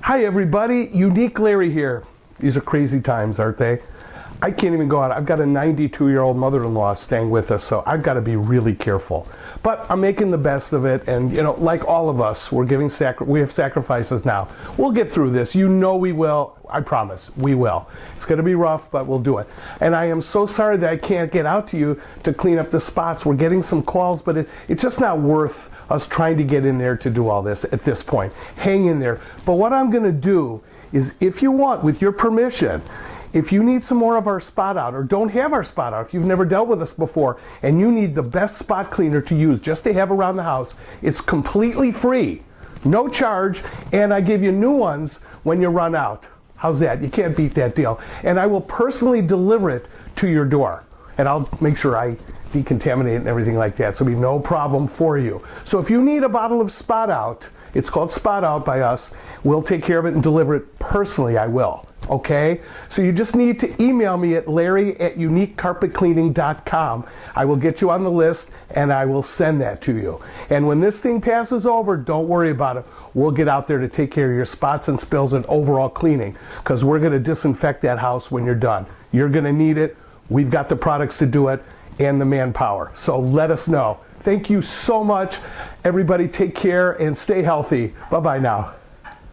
Hi everybody, Unique Larry here. These are crazy times, aren't they? I can't even go out. I've got a 92-year-old mother-in-law staying with us, so I've got to be really careful. But I'm making the best of it, and like all of us, we have sacrifices now. We'll get through this. You know we will. I promise, we will. It's going to be rough, but we'll do it. And I am so sorry that I can't get out to you to clean up the spots. We're getting some calls, but it's just not worth us trying to get in there to do all this at this point. Hang in there. But what I'm going to do is, if you want, with your permission, if you need some more of our spot out, or don't have our spot out, if you've never dealt with us before, and you need the best spot cleaner to use just to have around the house, it's completely free, no charge, and I give you new ones when you run out. How's that? You can't beat that deal. And I will personally deliver it to your door, and I'll make sure I decontaminate it and everything like that, so it'll be no problem for you. So if you need a bottle of Spot Out, it's called Spot Out by us, we'll take care of it and deliver it personally. I will. Okay? So you just need to email me at larry@uniquecarpetcleaning.com. I will get you on the list and I will send that to you. And when this thing passes over, don't worry about it. We'll get out there to take care of your spots and spills and overall cleaning, because we're going to disinfect that house when you're done. You're going to need it. We've got the products to do it and the manpower. So let us know. Thank you so much. Everybody take care and stay healthy. Bye-bye now.